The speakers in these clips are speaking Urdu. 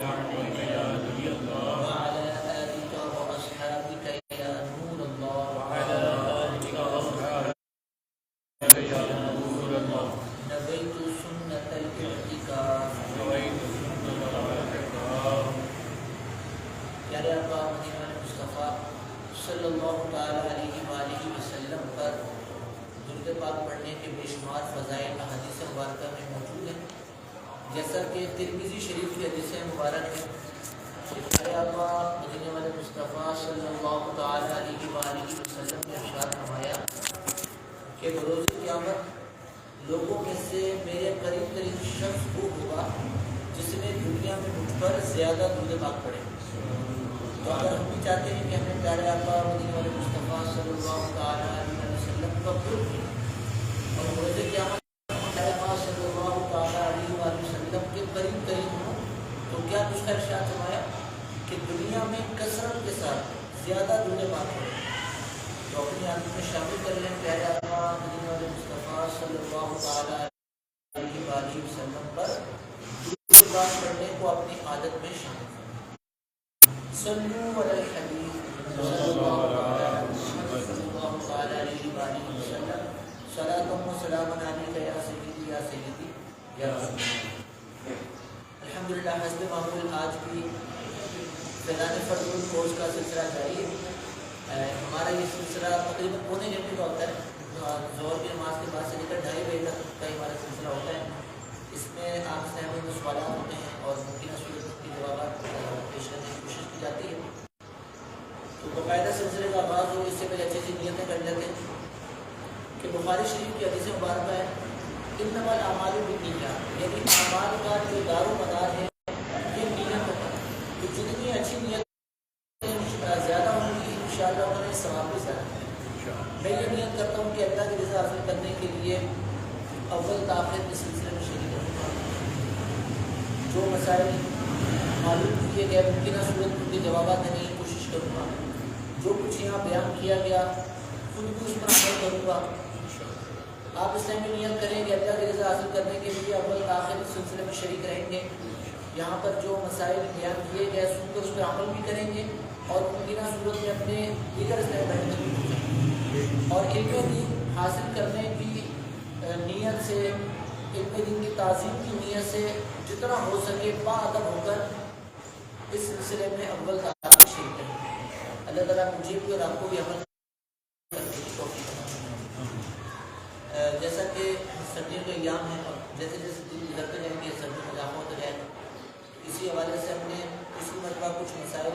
وعلى آلك وأصحابك يا نور الله نبيت سنة الاعتكاف پیارے آقا مدینہ مصطفیٰ صلی اللہ تعالیٰ علیہ وآلہ وسلم پر درود پاک پڑھنے کے بے شمار فضائل احادیث مبارکہ میں موجود ہیں، جیسا کہ ترمذی شریف کی حدیث مبارک ہے کہ پیارے آقا مدینہ والے مصطفیٰ صلی اللہ تعالیٰ علیہ وآلہ وسلم نے ارشاد فرمایا کہ بروز قیامت لوگوں میں سے میرے قریب ترین شخص وہ ہوگا جس نے دنیا میں مجھ پر زیادہ درود پاک پڑھے۔ تو اگر ہم بھی چاہتے ہیں کہ ہمیں پیارے آقا مدینہ والے مصطفیٰ صلی اللہ تعالیٰ علیہ وسلم کا قرب ملے اور بروز قیامت پیارے آقا صلی اللہ تعالیٰ علیہ وسلم کے قریب ترین ہوں، تو کیا کچھ کا ارشاد فرمایا کہ دنیا میں کثرت کے ساتھ زیادہ درود پاک پڑھے۔ تو اپنی عادت میں شامل کر لیں پیارے آقا مدینہ والے مصطفیٰ صلی اللہ تعالیٰ علیہ وسلم پر درود پاک پڑھنے کو اپنی عادت میں شامل کریں۔ صلو علی الحبیب صلی اللہ تعالیٰ علیہ وسلم صلاۃ و سلام علیک یا سیدی یا سیدی یا رسول اللہ۔ الحمدللہ حسب معمول آج بھی فیضان فرض الفوز کا سلسلہ جاری ہے۔ ہمارا یہ سلسلہ تقریباً پونے گھنٹے کا ہوتا ہے، ظہر کی نماز کے بعد سے لے کر 2:30 بجے تک کا ہمارا سلسلہ ہوتا ہے۔ اس میں آپ سے ہمیں سوالات ہوتے ہیں اور ممکنہ صورت کے جوابات پیش کرنے کی کوشش کی جاتی ہے۔ تو باقاعدہ سلسلے کا آغاز ہو اس سے پہلے اچھی نیتیں کر لیتے ہیں کہ بخاری شریف کی حدیث مبارکہ ہے انما الاعمال بالنیات، یعنی اعمال کا جو دار و مدار ہے یہ نیت ہوتا ہے۔ تو جتنی اچھی نیت زیادہ ہوں گی انشاءاللہ انہیں ثواب بھی زیادہ ہے۔ میں یہ نیت کرتا ہوں کہ اللہ کی رضا حاصل کرنے کے لیے اول تاخیر کے سلسلے میں شریک ہوں گا۔ جو مسائل معلوم کیے گئے ممکنہ صورت ان کے جوابات دینے کی کوشش کروں گا۔ جو کچھ یہاں بیان کیا گیا خود بھی اس پر عمل کروں گا۔ آپ اس ٹائم میں نیت کریں کہ اللہ کی رضا حاصل کرنے کے لیے اول تاخیر کے سلسلے میں شریک رہیں گے۔ یہاں پر جو مسائل بیان کیے گئے سن کر اس پہ عمل بھی کریں گے اور ممکنہ صورت میں اپنے دیگر استعمال بھی کریں گے اور علم دین حاصل کرنے کی نیت سے، علم دین کی تعظیم کی نیت سے جتنا ہو سکے باادب ہو کر اس سلسلے میں اول تاخیر شریک رہیں گے۔ اللہ تعالیٰ مجھے بھی اور آپ کو بھی عمل کرنے کی توفیق عطا فرمائے۔ جیسا کہ سردیوں کے ایام ہیں اور جیسے جیسے دن گزرتے جائیں گے سردی میں اضافہ ہوتا جائے گا، اسی حوالے سے ہم نے اسی مرتبہ کچھ مسائل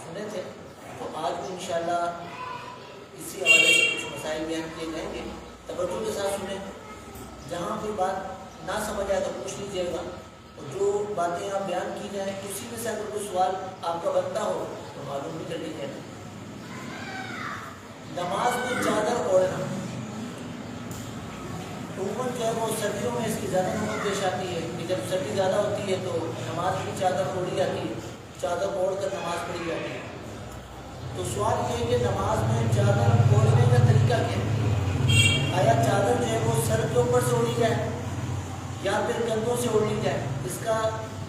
سنے تھے، تو آج بھی انشاءاللہ اسی حوالے سے کچھ مسائل بیان کیے جائیں گے۔ توجہ کے ساتھ سنیں، جہاں کوئی بات نہ سمجھ آئے تو پوچھ لیجیے گا، اور جو باتیں یہاں بیان کی جائیں اسی میں سے اگر کوئی سوال آپ کا بنتا ہو تو معلوم بھی کر لیجیے گا۔ نماز میں چادر اوڑھنا عموماً جو ہے وہ سردیوں میں اس کی زیادہ نوبت پیش آتی ہے کہ جب سردی زیادہ ہوتی ہے تو نماز کی چادر اوڑھی جاتی ہے، چادر اوڑھ کر نماز پڑھی جاتی ہے۔ تو سوال یہ ہے کہ نماز میں چادر اوڑھنے کا طریقہ کیا ہے؟ آیا چادر جو ہے وہ سر کے اوپر سے اوڑھی جائے یا پھر کندھوں سے اوڑھی جائے؟ اس کا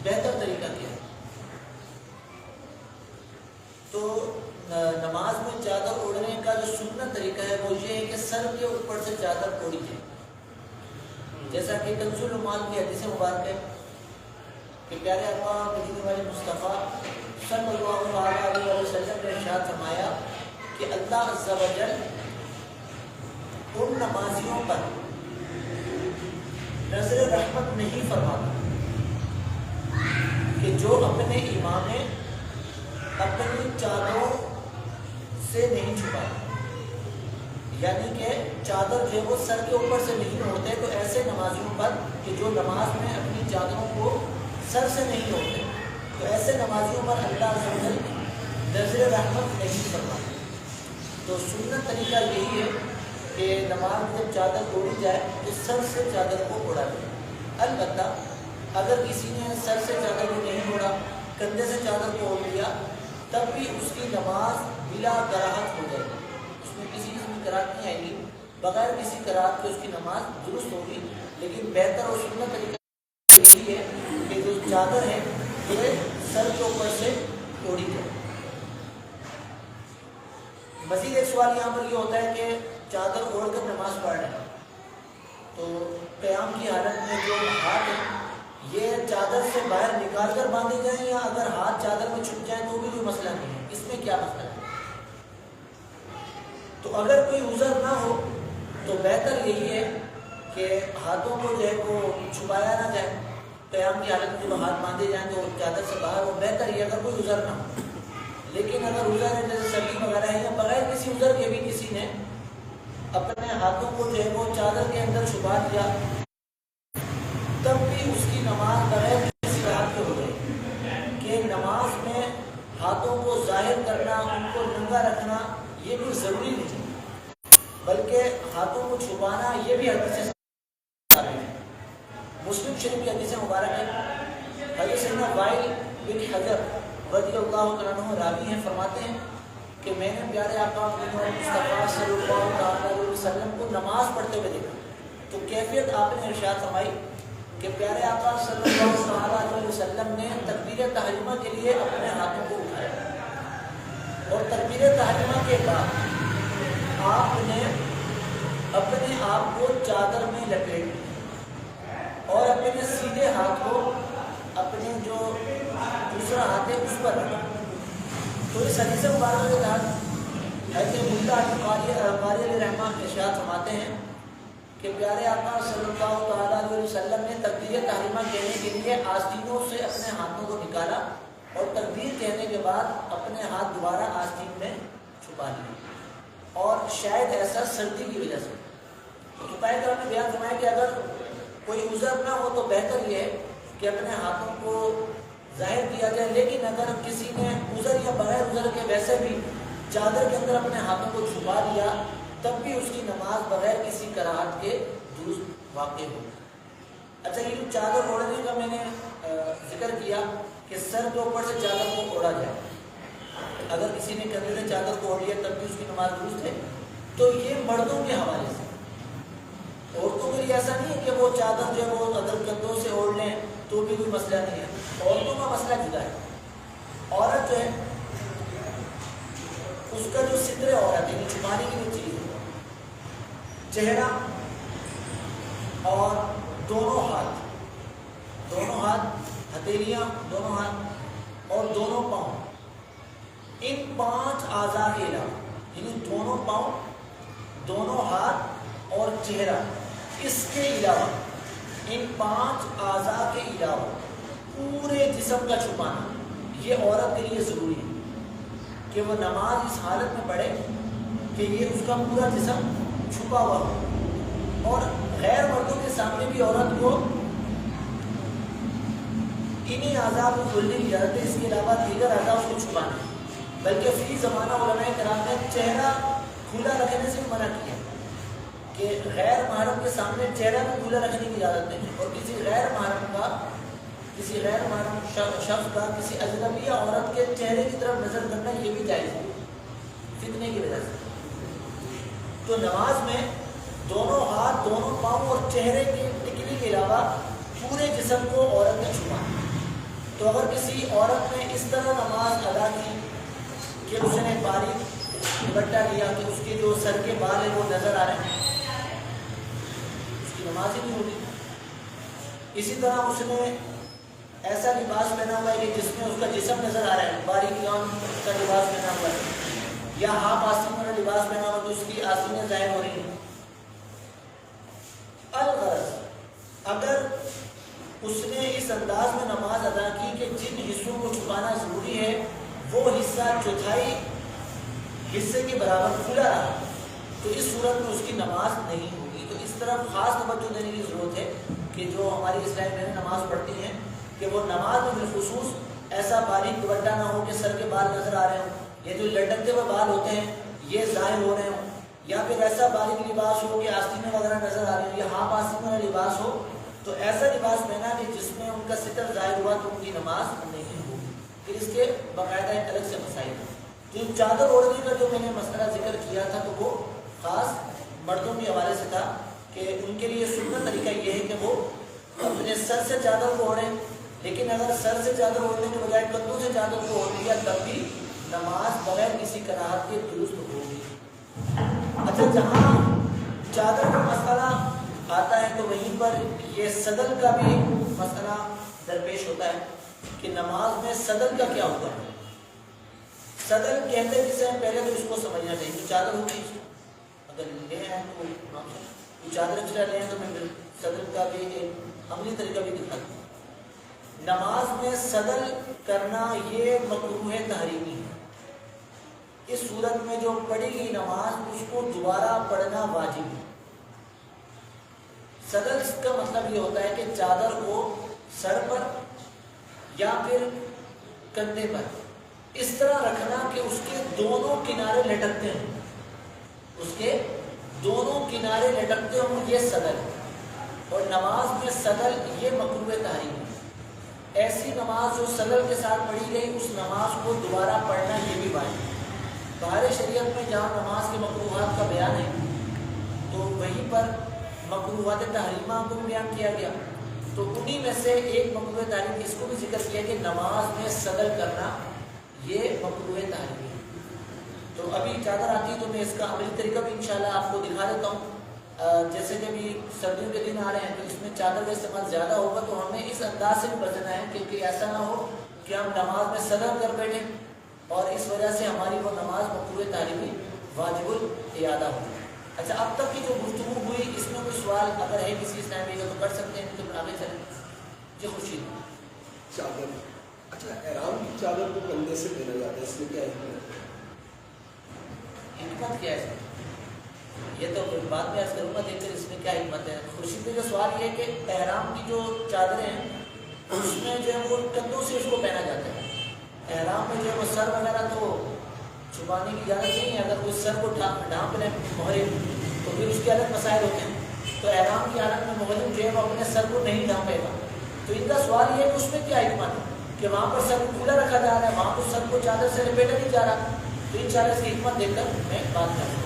بہتر طریقہ کیا ہے؟ تو نماز میں چادر اوڑھنے کا جو سنت طریقہ ہے وہ یہ ہے کہ سر کے اوپر سے چادر اوڑھی جائے، جیسا کہ کنز الایمان کی حدیث مبارک ہے کہ پیارے آقا مدینہ والے مصطفیٰ صلی اللہ علیہ وسلم نے ارشاد فرمایا کہ اللہ عز و جل ان نمازیوں پر نظر رحمت نہیں فرماتا کہ جو اپنے امام اپنی چادروں سے نہیں چھپاتے، یعنی کہ چادر جو ہے وہ سر کے اوپر سے نہیں اوڑھتے، تو ایسے نمازیوں پر کہ جو نماز میں اپنی چادروں کو سر سے نہیں اوڑھتے، تو ایسے نمازیوں پر اللہ عز و جل نظر رحمت نہیں فرماتے۔ تو سنت طریقہ یہی ہے کہ نماز میں جب چادر اوڑھی جائے تو سر سے چادر کو اوڑھا جائے۔ البتہ اگر کسی نے سر سے چادر کو نہیں اوڑھا، کندھے سے چادر کو اوڑھ لیا، تب بھی اس کی نماز بلا کراہت ہو جائے گی، اس میں کسی قسم کی کراہت نہیں آئے گی، بغیر کسی کراہت کے اس کی نماز درست ہوگی۔ لیکن بہتر اور سنت طریقہ یہی ہے کہ جو چادر ہے یہ سر کے اوپر سے اوڑھی جائے۔ مزید ایک سوال یہاں پر یہ ہوتا ہے کہ چادر اوڑھ کر نماز پڑھ رہے ہیں تو قیام کی حالت میں جو ہاتھ ہے یہ چادر سے باہر نکال کر باندھے جائیں یا اگر ہاتھ چادر میں چھپ جائیں تو بھی کوئی مسئلہ نہیں ہے، اس میں کیا مسئلہ ہے؟ تو اگر کوئی عذر نہ ہو تو بہتر یہی ہے کہ ہاتھوں کو جو ہے وہ چھپایا نہ جائے، قیام کی حالت میں جو ہاتھ باندھے جائیں تو چادر سے باہر وہ بہتر ہی اگر کوئی عذر نہ ہو۔ لیکن اگر عذر ہے جیسے سردی وغیرہ ہے یا بغیر کسی عذر کے بھی کسی نے اپنے ہاتھوں کو جو ہے وہ چادر کے اندر چھپا دیا تب بھی اس کی نماز بغیر کسی بات کے ہو گئی کہ نماز میں ہاتھوں کو ظاہر کرنا، ان کو ننگا رکھنا یہ بھی ضروری نہیں بلکہ ہاتھوں کو چھپانا یہ بھی حدیث سے ثابت ہے۔ مسلم شریف کی حدیث مبارک ہے، حضرت سیدنا وائل بن حجر رضی اللہ عنہ راوی ہیں، فرماتے ہیں کہ میں نے پیارے آقا مصطفیٰ صلی اللہ علیہ وسلم کو نماز پڑھتے ہوئے دیکھا تو کیفیت آپ نے ارشاد فرمائی کہ پیارے آقا صلی اللہ علیہ وسلم نے تکبیر تحریمہ کے لیے اپنے ہاتھوں کو اٹھایا اور تکبیر تحریمہ کے بعد آپ نے اپنے آپ کو چادر میں لپیٹ لیا اور اپنے سیدھے ہاتھ کو اپنے جو دوسرا ہاتھ ہے اس پر رکھا۔ تو اس حدیث مبارکہ کے تحت حضرت ملا قاری علیہ رحمہ ارشاد فرماتے ہیں کہ پیارے آقا صلی اللہ تعالیٰ علیہ وسلم نے تکبیر تحریمہ کہنے کے لیے آستینوں سے اپنے ہاتھوں کو نکالا اور تکبیر کہنے کے بعد اپنے ہاتھ دوبارہ آستین میں چھپا لیے، اور شاید ایسا سردی کی وجہ سے۔ تو فقہاء کرام نے بیان فرمایا کہ اگر کوئی عذر نہ ہو تو بہتر یہ ہے کہ اپنے ہاتھوں کو ظاہر کیا جائے، لیکن اگر کسی نے عذر یا بغیر عذر کے ویسے بھی چادر کے اندر اپنے ہاتھوں کو چھپا لیا تب بھی اس کی نماز بغیر کسی کراہت کے درست واقع ہو۔ اچھا، یہ جو چادر اوڑھنے کا میں نے ذکر کیا کہ سر کے اوپر سے چادر کو اوڑھا جائے، اگر کسی نے کندھے سے چادر کو اوڑھ لیا تب بھی اس کی نماز درست ہے، تو یہ مردوں کے حوالے سے۔ عورتوں کے لیے ایسا نہیں ہے کہ وہ چادر جو ہے وہ اگر کندھوں سے اوڑھ لیں تو بھی کوئی مسئلہ نہیں ہے، عورتوں کا مسئلہ جدا ہے۔ عورت جو ہے اس کا جو ستر عورت ہے چھپانے کی جو چیز ہے، چہرہ اور دونوں ہاتھ ہتھیلیاں، دونوں ہاتھ اور دونوں پاؤں، ان 5 اعضاء کے علاوہ یعنی دونوں پاؤں، دونوں ہاتھ اور چہرہ، اس کے علاوہ ان 5 اعضاء کے علاوہ پورے جسم کا چھپانا یہ عورت کے لیے ضروری ہے کہ وہ نماز اس حالت میں پڑھے کہ یہ اس کا پورا جسم چھپا ہوا ہو، اور غیر مردوں کے سامنے بھی عورت کو انہی اعضاء کو کھولنے کی اجازت ہے، اس کے علاوہ دیگر اعضاء اس کو چھپانا، بلکہ فی زمانہ علماء کرام نے چہرہ کھلا رکھنے سے منع کیا کہ غیر محرم کے سامنے چہرہ کو کھلا رکھنے کی اجازت نہیں، اور کسی غیر محرم شخص کا کسی اجنبی عورت کے چہرے کی طرف نظر کرنا یہ بھی جائز ہے فتنے کی وجہ سے۔ تو نماز میں دونوں ہاتھ، دونوں پاؤں اور چہرے کی ٹکلی کے علاوہ پورے جسم کو عورت نے چھپانا۔ تو اگر کسی عورت نے اس طرح نماز ادا کی کہ اس نے باریک دوپٹہ لیا کہ اس کے جو سر کے بال ہیں وہ نظر آ رہے ہیں، اس کی نماز ہی نہیں ہوتی۔ اسی طرح اس نے ایسا لباس پہنا ہوا ہے کہ جس میں اس کا جسم نظر آ رہا ہے، باریک کام کا لباس پہنا ہوا ہے، یا ہاف آستین والا لباس پہنا ہوا تو اس کی آستینیں ظاہر ہو رہی ہیں۔ الغرض اگر اس نے اس انداز میں نماز ادا کی کہ جن حصوں کو چھپانا ضروری ہے وہ حصہ چوتھائی حصے کے برابر کھلا رہا تو اس صورت میں اس کی نماز نہیں ہوگی۔ تو اس طرف خاص توجہ دینے کی ضرورت ہے کہ جو ہماری اسلامی بہنیں نماز پڑھتی ہیں کہ وہ نماز میں بالخصوص ایسا باریک دوپٹہ نہ ہو کہ سر کے بال نظر آ رہے ہوں، یہ جو لٹکتے ہوئے بال ہوتے ہیں یہ ظاہر ہو رہے ہوں، یا پھر ایسا باریک لباس ہو کہ آستینیں وغیرہ نظر آ رہی ہوں، یا ہاف آستین والا لباس ہو، تو ایسا لباس پہنا کہ جس میں ان کا ستر ظاہر ہوا تو ان کی نماز نہیں ہوگی۔ پھر اس کے باقاعدہ ایک الگ سے مسائل ہیں۔ تو چادر اوڑھنے کا جو میں نے مسئلہ ذکر کیا تھا تو وہ خاص مردوں کے حوالے سے تھا کہ ان کے لیے سنت طریقہ یہ ہے کہ وہ اپنے سر سے چادر کو اوڑھیں، لیکن اگر سر سے چادر اوڑھنے کے بجائے کندھوں سے چادر کو اوڑھ لیا تب بھی نماز بغیر کسی کراہت کے درست ہوگی۔ اچھا، جہاں چادر کا مسئلہ آتا ہے تو وہیں پر یہ صدر کا بھی مسئلہ درپیش ہوتا ہے کہ نماز میں صدر کا کیا ہوتا ہے۔ صدر کہتے ہیں جسے پہلے تو اس کو سمجھنا چاہیے، تو چادر ہوگی اگر لے ہیں تو چادر چلا لے ہیں تو میں صدر کا بھی ایک عملی طریقہ بھی دکھاتا ہوں۔ نماز میں صدر کرنا یہ مکروہ تحریمی ہے۔ اس صورت میں جو پڑھی گئی نماز اس کو دوبارہ پڑھنا واجب ہے۔ صدر کا مطلب یہ ہوتا ہے کہ چادر کو سر پر یا پھر کندھے پر اس طرح رکھنا کہ اس کے دونوں کنارے لٹکتے ہوں، اس کے دونوں کنارے لٹکتے ہوں، یہ صدر ہے۔ اور نماز میں صدر یہ مکروہ تحریم ہے۔ ایسی نماز جو صدر کے ساتھ پڑھی گئی اس نماز کو دوبارہ پڑھنا یہ بھی واجب ہے۔ باہر شریعت میں جہاں نماز کے مکروہات کا بیان ہے تو وہیں پر مکروہات تحریمہ کو بھی بیان کیا گیا، تو انہی میں سے ایک مکروہ تحریم اس کو بھی ذکر کیا کہ نماز میں صدر کرنا یہ مکروہ تحریم ہے۔ تو ابھی چادر آتی ہے تو میں اس کا عملی طریقہ بھی انشاءاللہ آپ کو دکھا دیتا ہوں۔ جیسے کہ ابھی سردیوں کے دن آ رہے ہیں تو اس میں چادر کا استعمال زیادہ ہوگا، تو ہمیں اس انداز سے بھی بچنا ہے کہ ایسا نہ ہو کہ ہم نماز میں صدر کر بیٹھیں اور اس وجہ سے ہماری وہ نماز مکروہ تحریمی واجب الاعادہ ہو۔ اچھا، اب تک کی جو گفتگو ہوئی اس میں کوئی سوال اگر ہے کسی اسلامی کا تو کر سکتے ہیں، تو آگے چلیں۔ جی خورشید چادر، اچھا احرام کی چادر کو کندھے سے پہنا جاتا ہے، اس میں کیا حکمت کیا ہے؟ یہ تو بعد میں عرض کروں گا، دیکھ کر اس میں کیا حکمت ہے۔ خورشید کا جو سوال یہ ہے کہ احرام کی جو چادریں ہیں اس میں جو ہے وہ کندھوں سے اس کو پہنا جاتا ہے۔ احرام میں جو ہے وہ سر وغیرہ تو چھپانے کی اجازت نہیں ہے، اگر کوئی سر کو ڈھانپ لیں محرم تو پھر اس کے الگ مسائل ہوتے ہیں، تو احرام کی حالت میں محرم جو ہے وہ اپنے سر کو نہیں ڈھانپے گا۔ تو ان کا سوال یہ ہے کہ اس میں کیا حکمت ہے کہ وہاں پر سر کھلا رکھا جا رہا ہے، وہاں پر سر کو چادر سے لپیٹا نہیں جا رہا، تو انشاءاللہ اس کی حکمت دیکھ کر میں بات کروں۔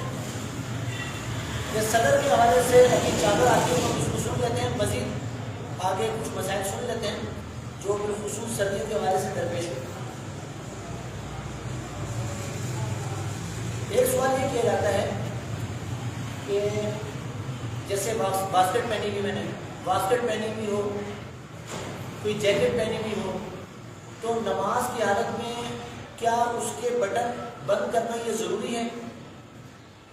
یہ صدر کے حوالے سے ابھی چادر آتی ہے، ہم اس کو سن لیتے ہیں، مزید آگے کچھ مسائل سن لیتے ہیں جو بالخصوص سردیوں کے حوالے سے درپیش ہوتے ہیں۔ ایک سوال یہ کیا جاتا ہے کہ جیسے باسکٹ پہنی ہوئی میں نے، باسکٹ پہنی ہوئی ہو، کوئی جیکٹ پہنی ہوئی ہو، تو نماز کی حالت میں کیا اس کے بٹن بند کرنا یہ ضروری ہے،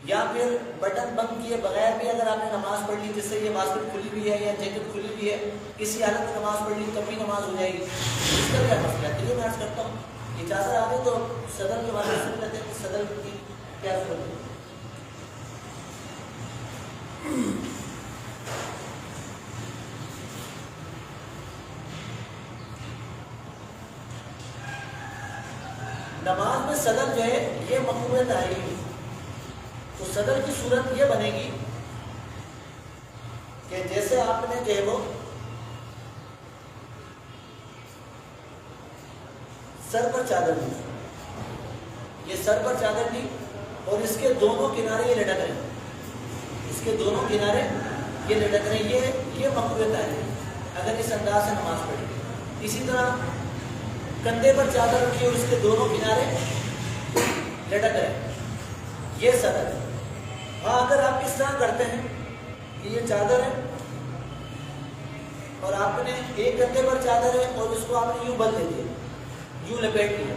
یا پھر بٹن بند کیے بغیر بھی اگر آپ نے نماز پڑھ لی، جس سے یہ باسکٹ کھلی ہوئی ہے یا جیکٹ کھلی ہوئی ہے، کسی حالت میں نماز پڑھ لی تب بھی نماز ہو جائے گی، اس کا کیا مسئلہ ہے؟ یہ میں عرض کرتا ہوں، اجازت آ گئی تو صدر کے بارے میں سن لیتے ہیں، صدر کی کیا ضرورت ہے۔ نماز میں صدر جو ہے یہ مکروہ تحریم ہے، تو صدر کی صورت یہ بنے گی کہ جیسے آپ نے جو ہے وہ سر پر چادر دی، یہ سر پر چادر دی اور اس کے دونوں کنارے یہ لٹک رہے ہیں، اس کے دونوں کنارے یہ لٹک رہے ہیں، یہ مکروہ تحریم ہے اگر اس انداز سے نماز پڑھی۔ اسی طرح کندھے پر چادر رکھی اور اس کے دونوں کنارے لٹک رہے ہیں، یہ صدر ہے۔ ہاں اگر آپ اس طرح کرتے ہیں کہ یہ چادر ہے اور آپ نے ایک کندھے پر چادر ہے اور اس کو آپ نے یوں بند دے دیا، یوں لپیٹ لیا،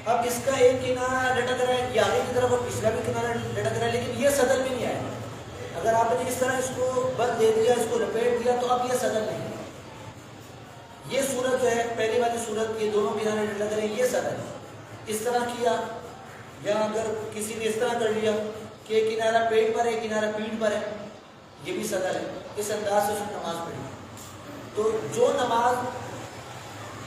اب اس کا ایک کنارہ لٹک رہا ہے، یہ آگے کی طرف اور پچھلا بھی کنارہ لٹک رہا ہے، لیکن یہ صدر بھی نہیں آیا۔ اگر آپ نے اس طرح اس کو بند دے دیا، اس کو لپیٹ دیا، تو اب یہ صدر نہیں ہے۔ یہ صورت جو ہے پہلی والی صورت، یہ دونوں کنارے لٹک رہے ہیں، یہ صدر ہے۔ اس طرح کیا، یا اگر کسی نے اس طرح کر لیا کہ ایک کنارہ پیٹ پر ہے، ایک کنارہ پیٹھ پر ہے، یہ بھی صدر ہے۔ اس انداز سے اس نے نماز پڑھی، تو جو نماز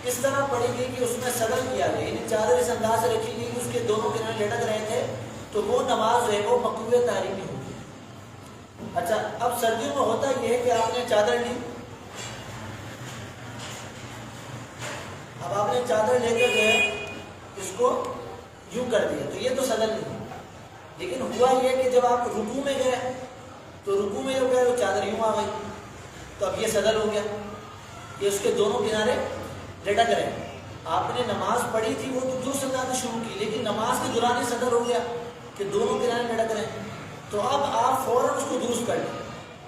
اس طرح پڑھی گئی کہ اس میں صدر کیا گیا، یعنی چادر اس انداز سے رکھی گئی کہ اس کے دونوں کنارے لٹک رہے تھے، تو وہ نماز جو ہے وہ مکروہ تحریمی ہوگی۔ اچھا، اب سردیوں میں ہوتا یہ ہے کہ آپ نے چادر لی، اب آپ نے چادر لے کر جو ہے اس کو یوں کر دیا، تو یہ تو صدر نہیں، لیکن ہوا یہ کہ جب آپ رکوع میں گئے تو رکوع میں جو گئے وہ چادر یوں آ گئی، تو اب یہ صدر ہو گیا، یہ اس کے دونوں کنارے لٹک رہے ہیں. آپ نے نماز پڑھی تھی وہ تو درست انداز شروع کی، لیکن نماز کے دوران ہی صدر ہو گیا کہ دونوں کنارے لٹک رہے ہیں، تو اب آپ فوراً اس کو درست کر لیں.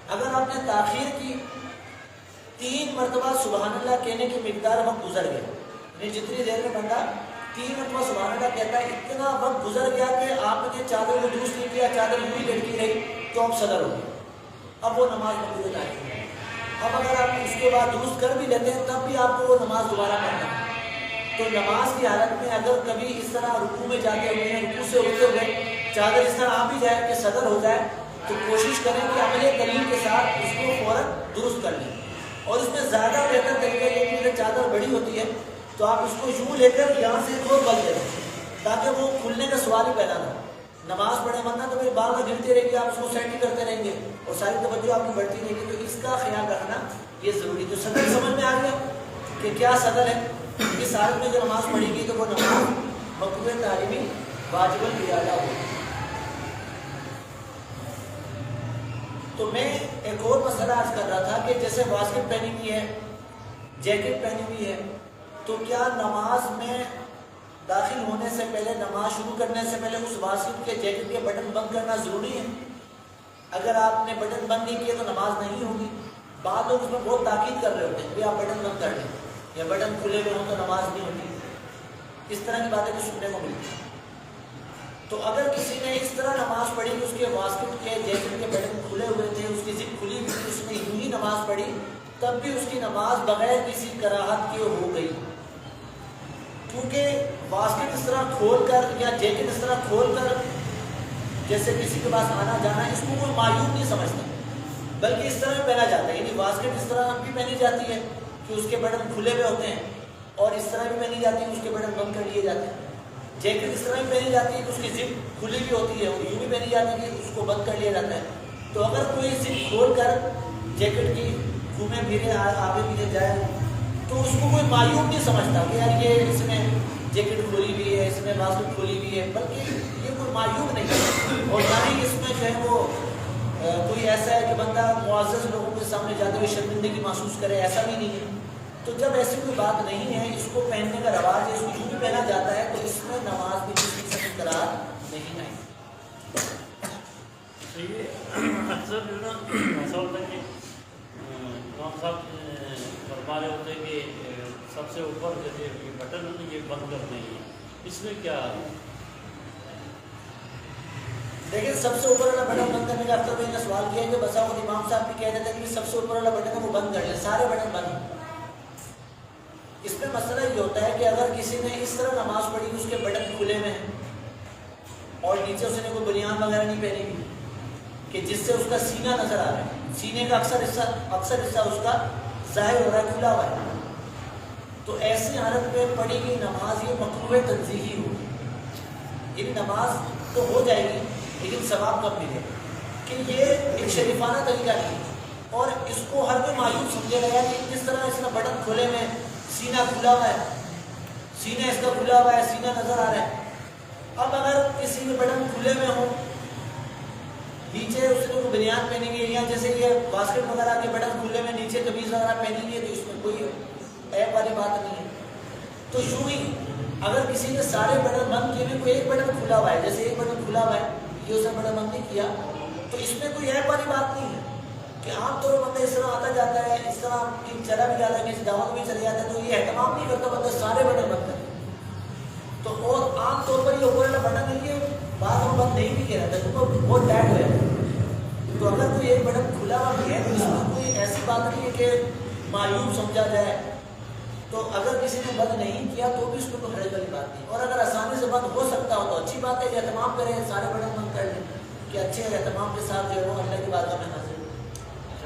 اگر آپ نے تاخیر کی 3 مرتبہ سبحان اللہ کہنے کی مقدار وقت گزر گیا، یعنی جتنی دیر میں بندہ 3 مرتبہ سبحان اللہ کہتا ہے اتنا وقت گزر گیا کہ آپ نے چادر کو درست نہیں کیا، چادر یوں ہی لٹکی رہی، تو اب صدر ہو گیا، اب وہ نماز مقبول نہیں ہے. اب اگر آپ اس کے بعد درست کر بھی لیتے ہیں تب بھی آپ کو وہ نماز دوبارہ پڑھنا ہے. تو نماز کی حالت میں اگر کبھی اس طرح رکوع میں جاتے ہوئے رکوع سے اٹھتے ہوئے چادر اس طرح آ بھی جائے کہ صدر ہو جائے تو کوشش کریں کہ عمل دلیل کے ساتھ اس کو فوراً درست کر لیں. اور اس میں زیادہ بہتر طریقہ یہ کہ اگر چادر بڑی ہوتی ہے تو آپ اس کو یوں لے کر یہاں سے ایک اور بل دیں تاکہ وہ کھلنے کا سوال ہی پیدا نہ ہو. نماز پڑھے ورنہ تو پھر بار بار گرتے رہیں گے، آپ اس کو سیٹ ہی کرتے رہیں گے اور ساری توجہ آپ کی بڑھتی رہے گی. تو اس کا خیال رکھنا یہ ضروری. تو صدر سمجھ میں آ گیا کہ کیا صدر ہے. اس حالت میں جو نماز پڑھی گئی تو وہ نماز مقبول تعلیمی واجب الرعایہ ہوگی. تو میں ایک اور مسئلہ عرض کر رہا تھا کہ جیسے واسکٹ پہنی ہوئی ہے، جیکٹ پہنی ہوئی ہے، تو کیا نماز میں داخل ہونے سے پہلے، نماز شروع کرنے سے پہلے اس واسکٹ کے جیکٹ کے بٹن بند کرنا ضروری ہے؟ اگر آپ نے بٹن بند نہیں کیے تو نماز نہیں ہوگی. بعض لوگ اس میں بہت تاکید کر رہے ہوتے ہیں کہ آپ بٹن بند کر لیں یا بٹن کھلے ہوئے ہوں تو نماز نہیں ہوتی. اس طرح کی باتیں بھی سننے کو ملتی ہیں. تو اگر کسی نے اس طرح نماز پڑھی کہ اس کے واسکٹ کے جیکٹ کے بٹن کھلے ہوئے تھے، اس کی زپ کھلی ہوئی تھی، اس نے یوں ہی نماز پڑھی، تب بھی اس کی نماز بغیر کسی کراہت کے ہو گئی. کیونکہ واسکٹ اس طرح کھول کر یا جیکٹ اس طرح کھول کر جیسے کسی کے پاس آنا جانا ہے، اس کو کوئی معیوب نہیں سمجھتا، بلکہ اس طرح پہنا جاتا ہے. یعنی واسکٹ اس طرح بھی پہنی جاتی ہے کہ اس کے بٹن کھلے ہوئے ہوتے ہیں، اور اس طرح بھی پہنی جاتی ہے اس کے بٹن بند کر لیے جاتے ہیں. جیکٹ اس طرح بھی پہنی جاتی ہے کہ اس کی زپ کھلی بھی ہوتی ہے، اور یوں بھی پہنی جاتی ہے کہ اس کو بند کر لیا جاتا ہے. تو اگر کوئی زپ کھول کر جیکٹ کی گھومے پھرے آگے پیچھے جائے تو اس کو کوئی معیوب نہیں سمجھتا کہ یار یہ اس میں جیکٹ کھولی ہوئی ہے، اس میں واسکٹ کھولی ہوئی ہے، بلکہ یہ کوئی معیوب نہیں ہے. اور نہ ہی اس میں جو ہے وہ کوئی ایسا ہے کہ بندہ معزز لوگوں کے سامنے جاتے ہوئے شرمندگی محسوس کرے، ایسا بھی نہیں ہے. تو جب ایسی کوئی بات نہیں ہے، اس کو پہننے کا رواج ہے، اس کو یوں بھی پہنا جاتا ہے، تو اس میں نماز بھی کسی قسم کی قرار نہیں آئی. اکثر جو نا ایسا ہوتا ہے کہ امام صاحب فرما رہے ہوتے ہیں کہ سب سے اوپر جیسے یہ بٹن ہے یہ بند کرنے ہیں، اس میں کیا ہے؟ دیکھیں سب سے اوپر والا بٹن بند کرنے کا اکثر میں نے سوال کیا ہے کہ بسا وہ امام صاحب بھی کہہ رہے تھے کہ سب سے اوپر والا بٹن ہے وہ بند کر لیں، سارے بٹن بند. اس میں مسئلہ یہ ہوتا ہے کہ اگر کسی نے اس طرح نماز پڑھی کہ اس کے بٹن کھلے میں ہیں اور نیچے اس نے کوئی بنیان وغیرہ نہیں پہنی ہوئی کہ جس سے اس کا سینہ نظر آ رہا ہے، سینے کا اکثر حصہ اس کا ظاہر ہو رہا ہے، کھلا ہوا ہے، تو ایسی حالت میں پڑھی گئی نماز یہ مکروہ تنزیہی ہوگی. یعنی نماز تو ہو جائے گی لیکن ثواب کم ملے گا کہ یہ ایک شریفانہ طریقہ نہیں ہے. اور اس کو ہر کوئی معیوب سمجھے گا کہ جس طرح اس کا بٹن کھلے میں، سینہ کھلا ہوا ہے، سینہ اس کا کھلا ہوا ہے، سینہ نظر آ رہا ہے. اب اگر کسی کے بٹن کھلے میں ہوں، نیچے اس نے کوئی بنیان پہنی ہوئی ہے یا جیسے یہ واسکٹ وغیرہ کے بٹن کھلے میں نیچے قمیض وغیرہ پہنی ہوئی ہے، تو اس میں کوئی عیب والی بات نہیں ہے. تو یوں ہی اگر کسی نے سارے بٹن بند کیے ہوئے کوئی ایک بٹن کھلا ہوا ہے، جیسے ایک بٹن کھلا ہوا ہے یہ اس نے بٹن بند نہیں کیا، تو اس میں کوئی عیب والی بات نہیں ہے. کہ عام طور پر بندہ اس طرح آتا جاتا ہے، اس طرح چلا بھی جاتا ہے، کسی دعوت بھی چلے جاتا ہے، تو یہ اہتمام نہیں کرتا بندہ سارے بٹن بند کرے. تو اور عام طور پر یہ اوپر والا بٹن نہیں ہے، بعد میں بند نہیں بھی کیا جاتا ہے کیونکہ بہت ٹائٹ ہو جاتا ہے. تو اگر کوئی ایک بٹن کھلا ہوا بھی ہے تو اس میں کوئی ایسی بات نہیں ہے کہ معیوب سمجھا جائے. تو اگر کسی نے بند نہیں کیا تو بھی اس کو کوئی حرج والی بات نہیں. اور اگر آسانی سے بند ہو سکتا ہو تو اچھی بات ہے، اہتمام کریں، سارے بٹن بند کر لیں کہ اچھے اہتمام کے ساتھ جو ہے وہ اللہ کی بارگاہ میں حاضر.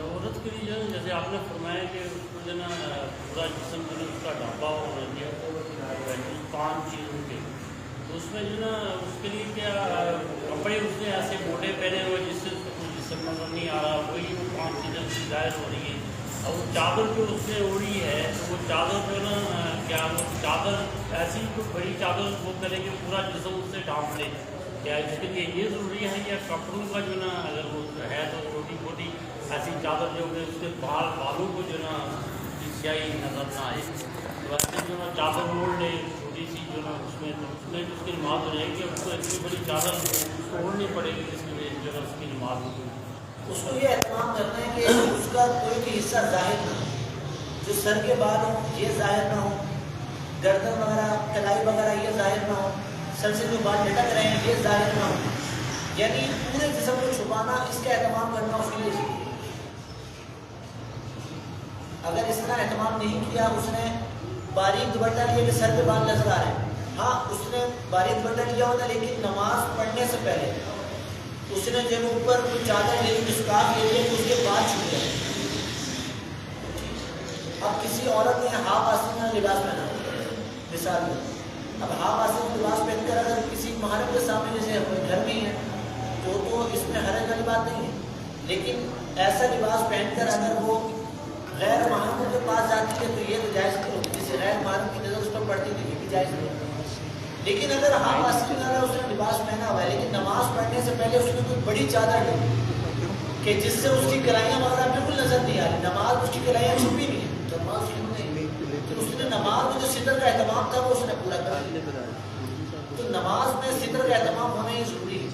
عورت کے لیے جو ہے جیسے آپ نے فرمایا کہ اس کو جو ہے نا پورا جسم جو ہے اس کا ڈھانپا ہونا چاہیے 5 چیزوں کے، تو اس میں جو ہے نا اس کے لیے کیا کپڑے اس نے ایسے موٹے پہنے ہوئے جس سے اس کو کوئی جسم نظر نہیں آ رہا، وہی وہ 5 چیزیں اس کی ظاہر ہو رہی ہیں. اور وہ چادر جو اس نے اوڑھی ہے تو وہ چادر جو ہے نا کیا وہ چادر ایسی تو بڑی چادر وہ کرے کہ پورا جسم اس سے ڈھانپ لے، کیا اس کے لیے یہ ضروری ہے یا کپڑوں کا جو نا اگر وہ ہے تو چھوٹی چھوٹی ایسی چادر جو کہ اس کے بالوں کو جو نا اس سیاہی نظر نہ آئے. ویسے جو ہے چادر اوڑھ لے چھوٹی سی جو ہے اس میں بھی اس کی نماز ہو جائے گی. اس کو اتنی بڑی چادر اوڑھنی پڑے گی جس کی وجہ سے جو ہے اس کی نماز ہو. اس کو یہ اہتمام کرنا ہے کہ اس کا کوئی بھی حصہ ظاہر نہ ہو. جو سر کے بال ہوں یہ ظاہر نہ ہو, گردن وغیرہ کلائی وغیرہ یہ ظاہر نہ ہو, سر سے جو بال لٹک رہے ہیں یہ ظاہر نہ ہو. یعنی پورے جسم کو چھپانا, اس کا اہتمام کرنا اس کے لیے ضروری ہے. اگر اس طرح اہتمام نہیں کیا, اس نے باریک دوپٹہ لیا کہ سر پہ بال نظر آ رہے ہیں, ہاں اس نے باریک دوپٹہ لیا ہوتا لیکن نماز پڑھنے سے پہلے اس نے جو اوپر کوئی چادر لے لی, اسکارف لے لیا تو اس کے بعد چھپ گئے. اب کسی عورت نے ہاف آستین کا لباس پہنا, مثال میں اب ہاف آستین کا لباس پہن کر اگر کسی محرم کے سامنے جیسے گھر میں ہی ہے تو اس میں حرج والی بات نہیں ہے. لیکن ایسا لباس پہن کر اگر وہ غیر محرم کے پاس جاتی ہے تو یہ تو جائز نہیں ہوتی. جسے غیر محرم کی نظر اس پر پڑتی تو یہ بھی جائز نہیں ہوتی. لیکن اگر ہاف آستین کا اس نے لباس پہنا ہوا ہے لیکن نماز پڑھنے سے پہلے اس نے کوئی بڑی چادر لی کہ جس سے اس کی کلائیاں وغیرہ بالکل نظر نہیں آ رہی, نماز اس کی کلائیاں چھپی نہیں ہے, نماز نہیں, تو اس نے نماز میں جو ستر کا اہتمام تھا وہ اس نے پورا کر لیا. تو نماز میں ستر کا اہتمام ہونا ہی ضروری ہے,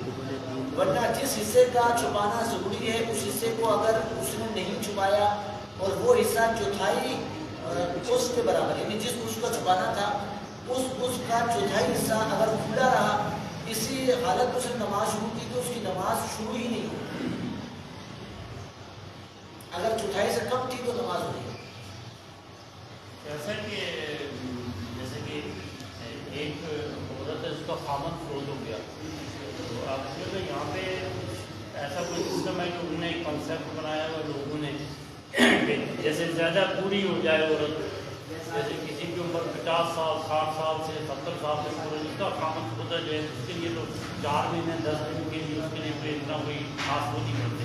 ورنہ جس حصے کا چھپانا ضروری ہے اس حصے کو اگر اس نے نہیں چھپایا اور وہ حصہ چوتھائی اس کے برابر, یعنی جس اس کو چھپانا تھا اس کا چوتھائی حصہ اگر کھلا رہا, اسی حالت میں اس نے نماز شروع کی تو اس کی نماز شروع ہی نہیں ہوئی. اگر چوتھائی سے کم تھی تو نماز ہو گئی. جیسے کہ ایک عورت ہے اس کا خامد فوت ہو گیا, تو آپ جو یہاں پہ ایسا کوئی سسٹم ہے کہ انہوں نے ایک کنسیپٹ بنایا ہوا لوگوں نے جیسے زیادہ پوری ہو جائے عورت, جیسے کسی کی عمر 50 سال 60 سال سے 70 سال سے پورے اس کا خامد ہوتا جو ہے اس کے لیے تو 4 مہینے 10 دن کے لیے اس کے لیے کوئی اتنا کوئی خاص وہ نہیں کرتے.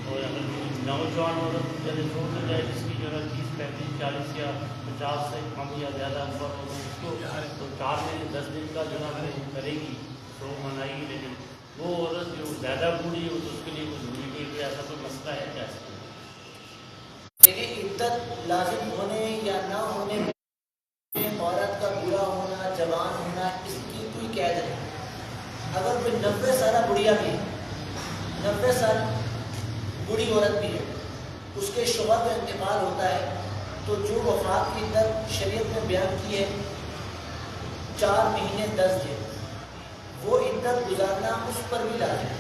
اور اگر نوجوان عورت جیسے چھوٹ ہو جائے جس کی جو ہے 30 35 40 یا 50 سے کم یا زیادہ عمر ہو اس کو تو 4 مہینے 10 دن کا جو ہے کرے گی تو منائے گی. لیکن وہ عورت جو زیادہ بوڑھی ہو تو اس کے لیے کوئی ضروری ہے کہ ایسا کوئی مسئلہ ہے کیا؟ دیکھیں عدت لازم ہونے یا نہ ہونے میں عورت کا بوڑھا ہونا جوان ہونا اس کی کوئی قید نہیں. اگر کوئی 90 سالہ بڑھیا بھی ہے, 90 سال بوڑھی عورت بھی ہے, اس کے شوہر کا انتقال ہوتا ہے تو جو وفات کی عدت شریعت میں بیان کی ہے 4 مہینے 10 دن, وہ عدت گزارنا اس پر بھی لازم ہے.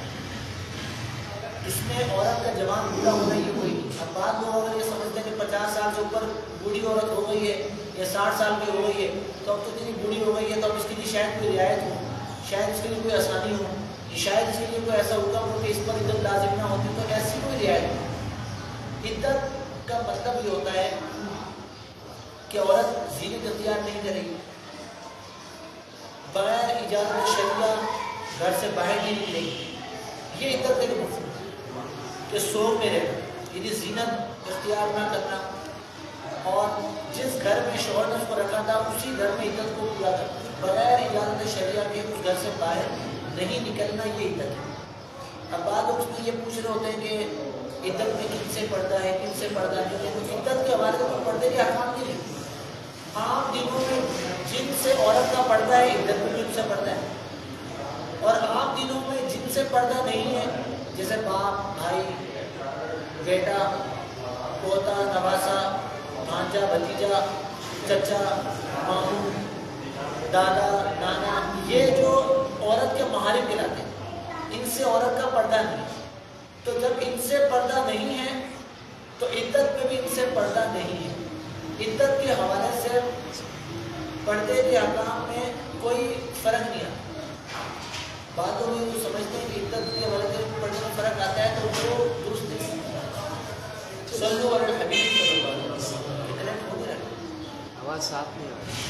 اس میں عورت کا جوان بوڑھا ہونا یہ کوئی نہیں. اب بعض لوگ اگر یہ سمجھتے ہیں کہ 50 سال سے اوپر بوڑھی عورت ہو گئی ہے یا 60 سال کی ہو گئی ہے تو اب تو اتنی بوڑھی ہو گئی ہے تو اب اس کے لیے شاید کوئی رعایت ہو, شاید اس کے لیے کوئی آسانی ہو, شاید اس کے لیے کوئی ایسا حکم ہو کہ اس پر عدت لازم نہ ہوتی, تو ایسی کوئی رعایت نہیں. عدت کا مطلب یہ ہوتا ہے کہ عورت زینت اختیار نہیں کرے گی, بغیر اجازت شرعیہ گھر سے باہر نہیں نکلے گی, یہ عدت کا مقصد کہ سوگ میں رہنا, یعنی زینت اختیار نہ کرنا, اور جس گھر میں شوہر نے اس کو رکھا تھا اسی گھر میں عدت کو پورا کرنا, بغیر اجازت شرعیہ کے اس گھر سے باہر نہیں نکلنا, یہ عدت ہے. اب بعد لوگ اس میں یہ پوچھ رہے ہوتے ہیں کہ عدت میں کن سے پردہ ہے کن سے پردہ نہیں ہے, تو عدت کے حوالے سے پردے کے احکام نہیں ہے. عام دنوں میں جن سے عورت کا پردہ ہے عدت میں بھی ان سے پردہ ہے, اور عام دنوں میں جن سے پردہ نہیں ہے جیسے باپ بھائی بیٹا پوتا نواسا بھانجا بھتیجا چچا ماموں دادا نانا, یہ جو عورت کے محارم کہلاتے ہیں ان سے عورت کا پردہ نہیں ہے. تو جب ان سے پردہ نہیں ہے تو عدت میں بھی ان سے پردہ نہیں ہے. عدت کے حوالے سے پردے کے احکام میں کوئی فرق نہیں آتا. بعض لوگ یہ سمجھتے ہیں کہ عدت کے حوالے سے پردے میں فرق آتا ہے تو وہ درست نہیں. صلو علی الحبیب صلی اللہ علیہ وسلم کتنے ہو گئے, آواز صاف نہیں آ رہی.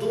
2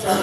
4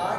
8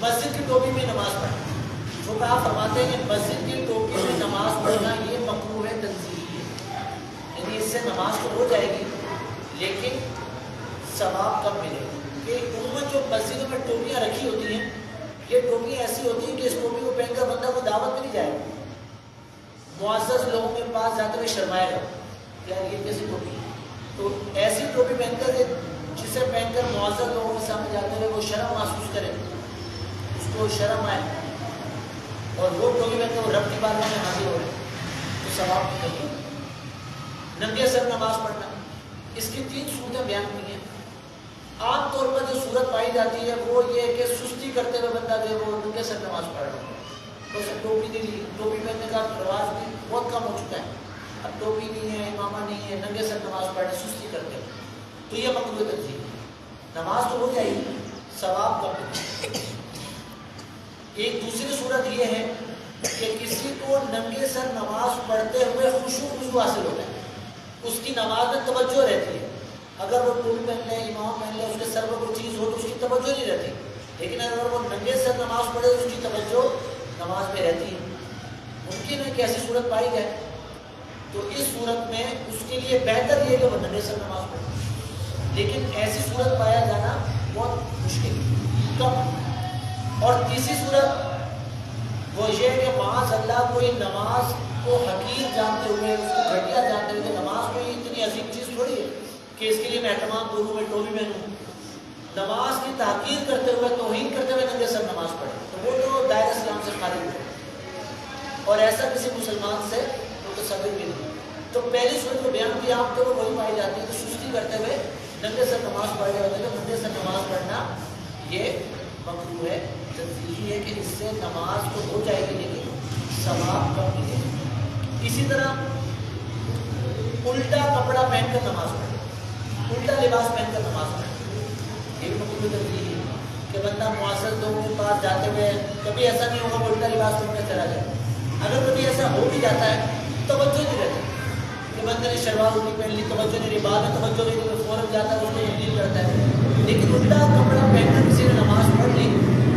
مسجد کی ٹوپی میں نماز پڑھنا، جو آپ فرماتے ہیں کہ مسجد کی ٹوپی میں نماز پڑھنا یہ مکروہ تنزیہی ہے، یعنی اس سے نماز تو ہو جائے گی لیکن ثواب کم ملے گا. کہ عموماً جو مسجدوں میں ٹوپیاں رکھی ہوتی ہیں یہ ٹوپیاں ایسی ہوتی ہیں کہ اس ٹوپی کو پہن کر بندہ کو دعوت میں نہیں جائے گا، معزز لوگوں کے پاس جاتے ہوئے شرمائے گا کہ یار یہ کیسی ٹوپی ہے. تو ایسی ٹوپی پہن کر جسے پہن کر معزز لوگوں کے سامنے جاتے ہوئے وہ شرم محسوس کرے، اس کو شرم آئے اور وہ ٹوپی پہن کر وہ رب کی بارگاہ میں حاضر ہو رہے تو ثواب نہیں. ننگے سر نماز پڑھنا، اس کی 3 صورتیں بیان کی ہیں. عام طور پر جو صورت پائی جاتی ہے وہ یہ ہے کہ سستی کرتے ہوئے بندہ جو ہے وہ ننگے سر نماز پڑھ رہا ہے. تو اسے ٹوپی نہیں لی، ٹوپی پہننے کا رواج بھی بہت کم ہو چکا ہے، اب ٹوپی نہیں ہے، امامہ نہیں ہے، ننگے سر نماز پڑھنے سستی کرتے ہیں تو یہ مکروہ تنزیہی ہے. نماز تو ہو جائے گی، ثواب کم ہے. ایک دوسری صورت یہ ہے کہ کسی کو ننگے سر نماز پڑھتے ہوئے خشوع خضوع حاصل ہوتا ہے، اس کی نماز میں توجہ رہتی ہے. اگر وہ ٹوپی پہن لے، امام پہن لے، اس کے سر پر کوئی چیز ہو تو اس کی توجہ نہیں رہتی، لیکن اگر وہ ننگے سر نماز پڑھے تو اس کی توجہ نماز میں رہتی ہے. ممکن ہے کہ ایسی صورت پائی جائے تو اس صورت میں اس کے لیے بہتر یہ ہے کہ وہ ننگے سر نماز پڑھے، لیکن ایسی صورت پایا جانا بہت مشکل کم. اور تیسری صورت وہ یہ ہے کہ معاذ اللہ کوئی نماز کو حقیر جانتے ہوئے، اس کو گھٹیا جانتے ہوئے کہ نماز کوئی اتنی عظیم چیز تھوڑی ہے کہ اس کے لیے میں اہتمام کروں، میں ٹوپی پہنوں، نماز کی تحقیر کرتے ہوئے، توہین کرتے ہوئے ننگے سر نماز پڑھے تو وہ تو دائرہ اسلام سے خارج ہے اور ایسا کسی مسلمان سے متصور بھی نہیں. تو پہلی صورت کو بیان کیا آپ کو وہی پائی جاتی ہے کہ سستی کرتے ہوئے ننگے سر نماز پڑھ رہے ہوتے ہیں. ننگے سر نماز پڑھنا یہ مکروہ ہے تنزیہی ہے کہ اس سے نماز تو ہو جائے گی لیکن ثواب کم ملے گا. اسی طرح الٹا کپڑا پہن کر نماز پڑھنا، الٹا لباس پہن کر نماز پڑھنا یہ بھی مکروہ تنزیہی ہے کہ بندہ معزز لوگوں کے پاس جاتے ہوئے کبھی ایسا نہیں ہوگا وہ الٹا لباس پہن کر چلا جائے. اگر کبھی ایسا ہو بھی جاتا ہے توجہ نہیں رہتی کہ بندے نے شلوار الٹی پہن لی، توجہ نہیں رہی، بعد میں توجہ نہیں رہی، فوراً جاتا ہے اس کو تبدیل کرتا ہے. لیکن الٹا کپڑا پہن کر کسی نے نماز پڑھ لی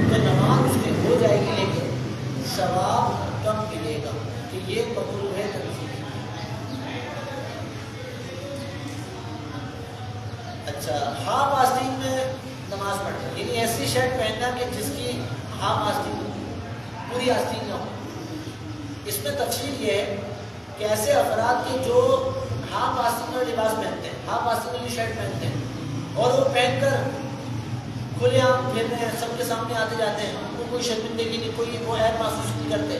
تو نماز اس کی ہو جائے گی لیکن ثواب کم ملے گا کہ یہ مکروہ ہے تنزیہی. اچھا، ہاف آستین میں نماز پڑھنا یعنی ایسی شرٹ پہننا کہ جس کی ہاف آستین پوری آستین نہ ہو. اس میں تفصیل یہ ہے کہ ایسے افراد کے جو ہاف آستین والا لباس پہنتے ہیں، ہاف آستین والی شرٹ پہنتے ہیں اور وہ پہن کر کھلے عام پھر رہے ہیں، سب کے سامنے آتے جاتے ہیں، ان کو کوئی شرمندگی نہیں، کوئی وہ عیب محسوس نہیں کرتے.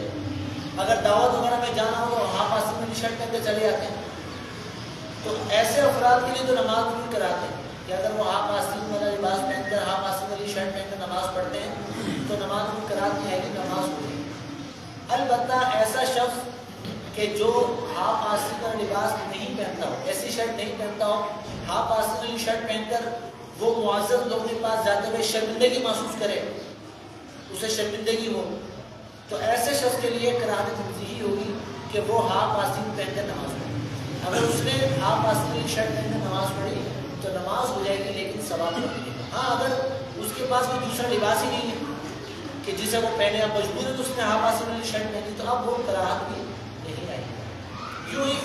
اگر دعوت وغیرہ میں جانا ہو تو ہاف آستین والی شرٹ پہن کے چلے جاتے ہیں. تو ایسے افراد کے لیے تو نماز ضرور کراتے ہیں کہ اگر وہ ہاف آستین والا لباس پہن کر، ہاف آستین والی شرٹ پہن کر نماز پڑھتے ہیں تو نماز ضرور کراتے ہیں کہ نماز پڑھیں. البتہ ایسا شخص کہ جو ہاف آستین والا لباس نہیں پہنتا ہو، ایسی شرٹ نہیں پہنتا ہو، ہاف آستین والی شرٹ پہن کر وہ معزز لوگوں کے پاس جاتے ہوئے شرمندگی محسوس کرے، اسے شرمندگی ہو، تو ایسے شخص کے لیے کراہت تنزیہی ہوگی کہ وہ ہاف آستین پہن کر نماز پڑھے. اگر اس نے ہاف آستین والی شرٹ پہن کر نماز پڑھی تو نماز ہو جائے گی لیکن ثواب نہیں ملے گا. ہاں اگر اس کے پاس کوئی دوسرا لباس ہی نہیں ہے کہ جسے وہ پہنے، اب مجبور ہے تو اس نے ہاف آستین والی شرٹ پہنی تو اب وہ کراہت بھی نہیں آئے گی. یوں ہی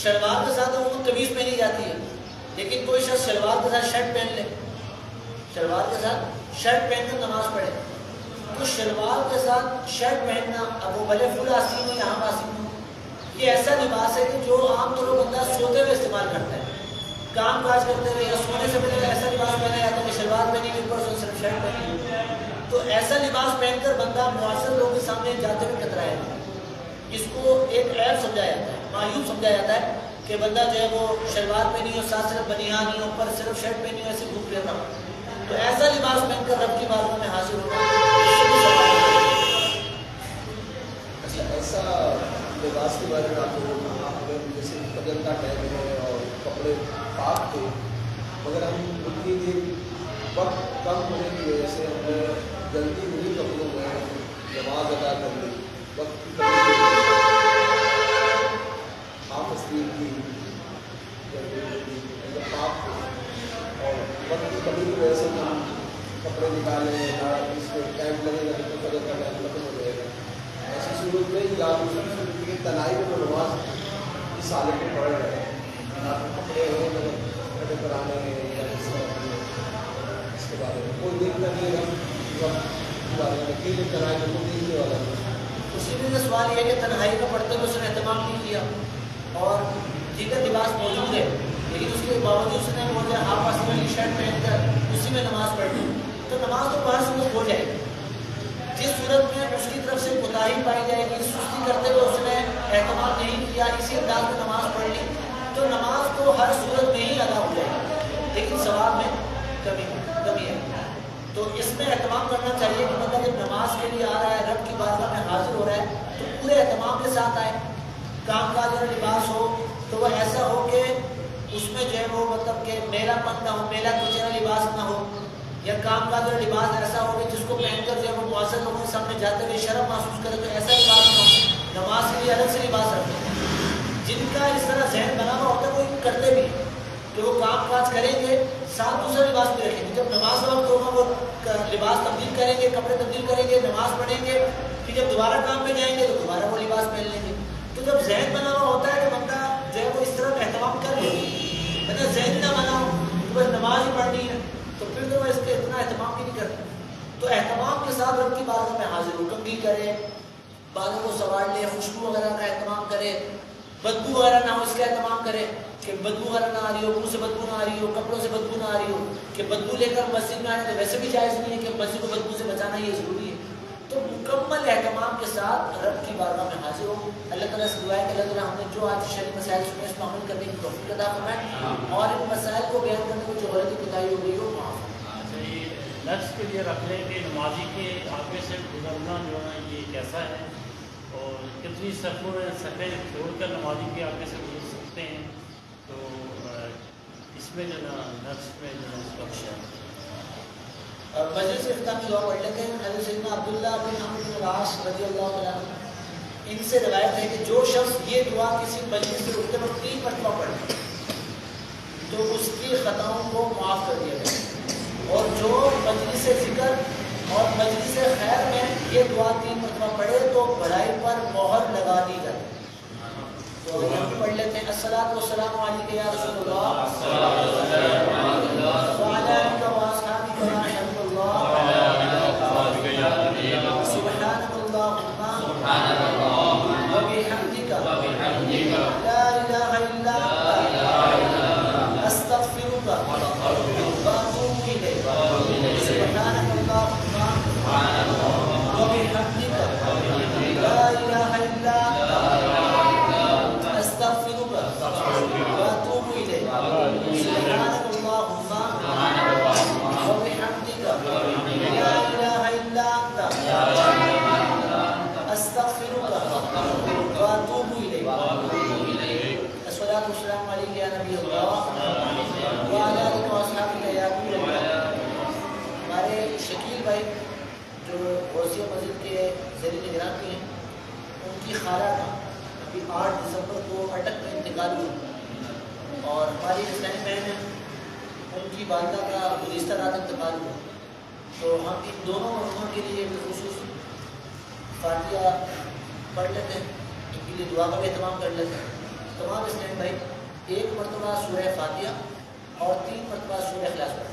شلوار کے ساتھ وہ قمیض پہنی جاتی ہے لیکن کوئی شخص شلوار کے ساتھ شرٹ پہن لے، شلوار کے ساتھ شرٹ پہن کر نماز پڑھے تو شلوار کے ساتھ شرٹ پہننا، اب وہ بھلے فل آستین ہو یا ہاف آستین ہو، یہ ایسا لباس ہے کہ جو عام طور پر بندہ سوتے ہوئے استعمال کرتا ہے، کام کاج کرتے ہوئے یا سونے سے پہلے ایسا لباس پہنا جاتا ہے کہ شلوار پہنی ہوئی اوپر صرف شرٹ پہنی. تو ایسا لباس پہن کر بندہ معاشر لوگوں کے سامنے جاتے ہوئے کترائے گا. اس کو ایک عیب سمجھا جاتا ہے، معیوب سمجھا جاتا ہے کہ بندہ جو ہے وہ شلوار پہنی ہو، ساتھ صرف بنیان ہی اوپر صرف شرٹ پہنی ہو، ایسے گھوم پھر رہا ہو. تو ایسا لباس پہن کر رب کی بارگاہ میں حاضر ہوگا. اچھا، ایسا لباس کے بارے میں آپ کو جیسے بدن کا ٹائم ہے اور کپڑے پاک تھے مگر ہم ان کے لیے وقت کم ہونے کی وجہ سے ہم نے جلدی انہیں کپڑوں میں نماز ادا کر لی، وقت کی ہاف اسکرین کی پاک تھے کمی کی وجہ سے ہم کپڑے نکالیں یا اس میں ٹائم لگے گا تو فجر کا ٹائم ختم ہو جائے گا. ایسی صورت میں یا دوسری صورت میں تنہائی میں وہ نماز اس حالت میں پڑھ رہے ہیں. کپڑے ہیں کپڑے کرانے یا اس طرح اس کے بارے میں کوئی دن نہیں ہے وقت بارے میں کہ تنہائی میں کوئی دیکھنے والا نہیں. اسی میں سوال یہ ہے کہ تنہائی کا پڑھتے ہوئے اس نے اہتمام نہیں کیا اور دیگر لباس موجود ہے لیکن اس کے باوجود اس نے وہ جو ہاف آسم والی شرٹ پہن کر اسی میں نماز پڑھ لی تو نماز تو باہر سے ہو جائے گی. جس صورت میں اس کی طرف سے کوتاہی پائی جائے گی, سستی کرتے ہوئے اس نے اہتمام نہیں کیا, اسی انداز میں نماز پڑھ لی تو نماز تو ہر صورت میں ہی ادا ہو جائے گی لیکن ثواب میں کمی ہے. تو اس میں اہتمام کرنا چاہیے کہ بندہ جب نماز کے لیے آ رہا ہے, رب کی بارگاہ میں حاضر ہو رہا ہے تو پورے اہتمام کے ساتھ آئے. کام کاج اور لباس ہو تو وہ ایسا ہو کہ اس میں جو ہے وہ مطلب کہ میلا پن نہ ہو, میلا کچرا لباس نہ ہو, یا کام کاج اور لباس ایسا ہو کہ جس کو پہن کر جو ہے وہ معاصر لوگوں کے سامنے جاتے ہوئے شرم محسوس کرے تو ایسا لباس نہ ہو. نماز کے لیے الگ سے لباس رکھتے ہیں. جن کا اس طرح ذہن بنا ہوا ہوتا ہے وہ کرتے بھی کہ وہ کام کاج کریں گے ساتھ دوسرا لباس بھی رکھیں گے. جب نماز کا وقت ہوگا وہ لباس تبدیل کریں گے, کپڑے تبدیل کریں گے, نماز پڑھیں گے, پھر جب دوبارہ کام پہ جائیں گے تو دوبارہ وہ لباس پہن لیں گے. تو جب ذہن بنا ہوا ہوتا ہے تو بندہ جو ہے وہ اس طرح اہتمام کر لے. بندہ ذہن نہ بنا ہو تو بس نماز ہی پڑھنی ہے تو پھر تو وہ اس کے اتنا اہتمام بھی نہیں کرتا. تو اہتمام کے ساتھ رب کی بارگاہ میں حاضر ہو, کنگھی کرے, بالوں کو سنوار لے, خوشبو وغیرہ کا اہتمام کرے, بدبو وغیرہ نہ ہو اس کا اہتمام کرے کہ بدبو وغیرہ نہ آ رہی ہو, منہ سے بدبو نہ آ رہی ہو, کپڑوں سے بدبو نہ آ رہی ہو. کہ بدبو لے کر مسجد میں آنے تو ویسے بھی جائز نہیں ہے کہ مسجد کو بدبو سے بچانا یہ ضروری ہے. تو مکمل اہتمام کے ساتھ رب کی بارگاہ میں حاضر ہو. اللہ تعالیٰ سے دعا ہے کہ اللہ تعالیٰ ہم نے جو آج شرعی مسائل سنے اس پر عمل کرنے کی توفیق عطا فرمائے اور ان مسائل کو بیان کرنے میں جو غلطی کوتاہی ہو گئی ہو معاف. نفس کے لیے رکھ لیں کہ نمازی کے آگے سے گزرنا جو ہے یہ کیسا ہے اور کتنی صفوں میں صفحے چھوڑ کر نمازی کے آگے سے گزر سکتے ہیں. تو اس میں جو نا نفس میں جو ہے اس کا خیال مجلس اختتامی دعا پڑھ لیتے ہیں. حضرت سیدنا عبداللہ بن عمرو بن العاص رضی اللہ تعالیٰ عنہ ان سے روایت ہے کہ جو شخص یہ دعا کسی مجلس سے اٹھتے وقت 3 مرتبہ پڑھے تو اس کی خطاؤں کو معاف کر دیا جائے, اور جو مجلس ذکر اور مجلس خیر میں یہ دعا 3 مرتبہ پڑھے تو بھلائی پر مہر لگا دی جائے. تو ہم پڑھ لیتے ہیں. الصلاۃ والسلام علیک یا رسول اللہ وعلی آلک و اصحابک یا حبیب اللہ سبحانک اللہم وبحمدک لا الہ الا انت استغفرک واتوب الیک. سبحانک اللہم وبحمدک لا الہ الا انت استغفرک واتوب الیک. سبحانک اللہم وبحمدک لا الہ الا انت استغفرک واتوب الیک. الصلاۃ والسلام علیک یا نبی اللہ وعلی آلک و اصحابک یا حبیب اللہ. ہمارے شکیل بھائی جو غوثیہ مسجد کے زیر نگران کے ہیں, ان کی خالہ کا ابھی 8 دسمبر کو اٹک میں انتقال ہوا اور ہماری اسلامی بہن ہے ان کی والدہ کا گزشتہ رات انتقال ہوا. تو ہم ان دونوں مرحوموں کے لیے بالخصوص فاتحہ پڑھ لیتے ہیں, ان کے لیے دعا کا بھی اہتمام کر لیتے ہیں. تمام اسلام بھائی 1 مرتبہ سورہ فاتحہ اور 3 مرتبہ سورہ اخلاص پڑھیں.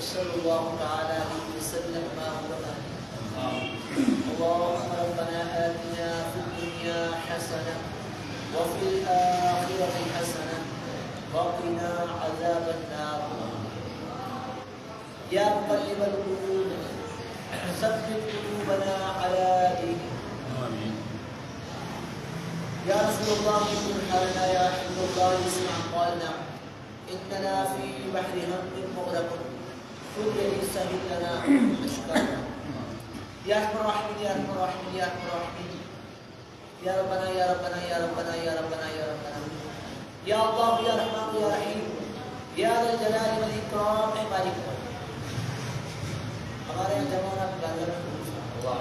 صلی اللہ تعالی علیہ وسلم. وفي الآخرة حسنة وقنا عذاب النار يا مقلب القلوب ثبت قلوبنا على دينك يا رسول الله كن حالنا يا حبيب الله اسمع قولنا إننا في بحر هم مغرق خذ يدي سهل لنا أشكالنا يا أرحم الراحمين يا أرحم الراحمين يا أرحم الراحمين يا ربنا يا ربنا يا ربنا يا ربنا يا ربنا يا الله يا رحمن يا رحيم يا ذا الجلال والإكرام مالك ہمارے یہاں جمع ہونا اپنی بارگاہ میں قبول فرما۔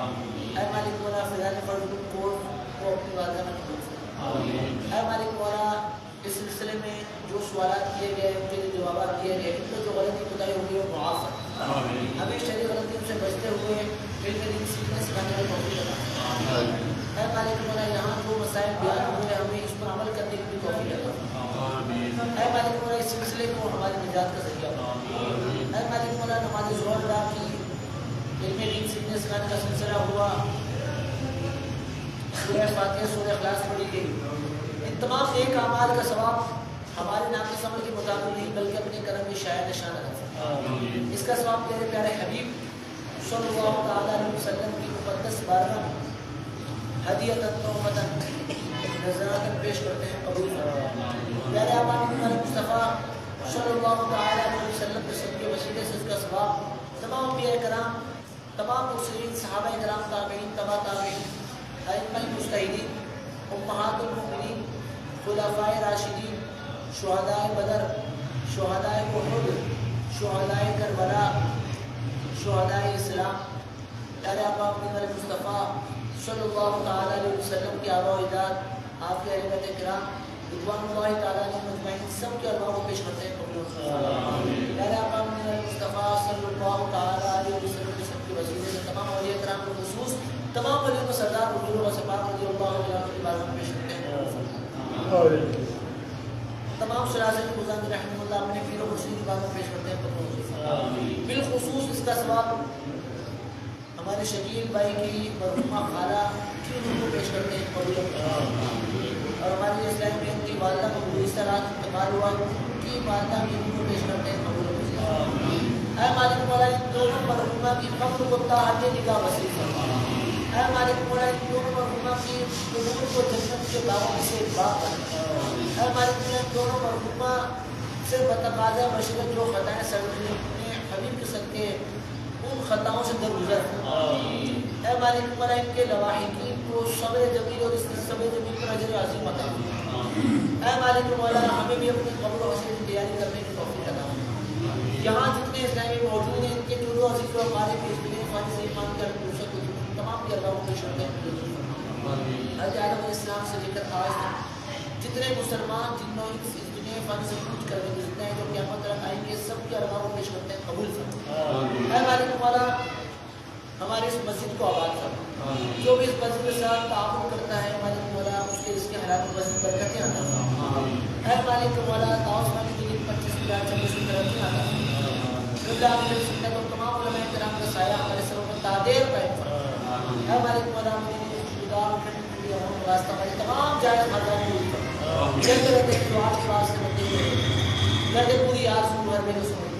اے مالک مولا فضائل فرض کو اپنی بارگاہ میں قبول فرما۔ اے مالک مولا اس سلسلے میں جو سوالات کیے گئے ان کے لیے جوابات دیے گئے ان کو جو غلطی کوتاہی ہوئی وہ معاف فرما۔ ہمیں شرعی غلطیوں سے بچتے ہوئے علم دین سیکھنے سکھانے کی توفیق عطا فرما۔ اے مالک مولا یہاں جو مسائل بیان ہوئے ہمیں اس پر عمل کرنے کی توفیق عطا فرما۔ اے مالک مولا اس سلسلے کو ہماری نجات کا ذریعہ بنا۔ اے مالک مولا نماز ظہر ادا کی علم دین سیکھنے سکھانے کا سلسلہ ہوا، سورہ فاتحہ سورہ اخلاص پڑھی گئی، ان تمام نیک اعمال کا ثواب ہمارے ناقص عمل کے مطابق نہیں بلکہ اپنے کرم کی شاید نشان رکھا۔ اس کا ثواب تیرے پیارے حبیب صلی اللہ تعالیٰ علیہ وسلم کی مقدس بارگاہ میں ہدیۃ تحفۃ نذرات پیش کرتے ہیں، قبول فرما۔ پیارے آقا مصطفیٰ صلی اللہ تعالیٰ علیہ وسلم کے صدقے وسیلے سے اس کا ثواب تمام انبیاء کرام، تمام مرسلین، صحابہ کرام، تابعین، تبع تابعین، ائمہ مجتہدین، امہات المؤمنین، خلفائے راشدین، شہداء بدر، شہداء احد، شہداء کربلا، شہداء اسلام، پیارے آقا محمد مصطفیٰ صلی اللہ تعالیٰ علیہ وسلم کے آباء و اجداد، آپ کے اہل بیت کرام رضوان اللہ تعالیٰ علیہ مجمعین سب کے ارواح کو پیش کرتے ہیں، قبول فرما۔ پیارے آقا محمد مصطفیٰ صلی اللہ تعالیٰ علیہ وسلم کے سب کے وسیلے سے تمام اولیاء کرام کو خصوص تمام ولیوں کو سردار حضور و سپاہ رضی اللہ عنہ کی بارگاہ میں پیش کرتے ہیں، قبول فرما۔ تمام سلاسل گزار رحمہ اللہ اپنے پیر و مرشد کی بارگاہ میں پیش کرتے ہیں، قبول فرما۔ بالخصوص اس کا ثواب ہمارے شکیل بھائی کی مرحومہ خالہ کی روح کو پیش کرتے ہیں، قبول فرما۔ اور ہماری اسلام میں ان کی والدہ کو گزشتہ رات انتقال ہوا، ان کی والدہ کی روح کو پیش کرتے ہیں، قبول فرما۔ اے مالک مولا ان دونوں مرحومہ کی قبر کو طاعت نگاہ وسیع فرما۔ اے مالک مولا ان دونوں مرحومہ کی قبور کو جنت کے باغوں سے باغ بنا۔ اے مالک مولا ان دونوں مرحومہ سے بتقاضا بشرت جو خطائیں سرزمین اپنے حبیب کے صدقے ان خطاؤں سے درگزر فرما۔ اے مالک مولا ان کے لواحقین کو صبر جمیل اور اس صبر جمیل پر اجر عظیم عطا فرما۔ اے مالک مولا ہمیں بھی اپنی قبر و حشر کی تیاری کرنے کی توفیق عطا فرما۔ یہاں جتنے اسلامی موجود ہیں ان کے جو عزیز و اقارب اس دنیا خالص ایمان کے دوسرے کو تمام کی ارواحوں کو شرطیں قبول فرما۔ حضرت آدم علیہ السلام سے لے کر آج تک جتنے مسلمان جن اس دنیا فن سے کچھ کر کے گزرتے ہیں جو قیامت تک آئیں گے سب کی ارواحوں کو پیش کرتے ہیں، قبول فرما۔ اے مالک مولا ہمارے اس مسجد کو آباد فرما، جو بھی اس مسجد کے ساتھ تعاون کرتا ہے مالک مولا اس کے اس کے حالات میں مسجد برکتیں عطا فرما۔ اے مالک مولا دعوت خانے کے لیے 25 لاکھ 26 ترقی عطا فرما۔ اللہ علیہ سنت اور تمام علماء کرام کا سایہ ہمارے سروں پر تادیر قائم فرما۔ اے مالک مولا مجھے خدا کے واسطہ ہمارے تمام جائز حاجات پوری فرما۔ چلتے رہتے ہیں دعا کے واسطے بندے کرتے پوری آرزو ہر میرے سنت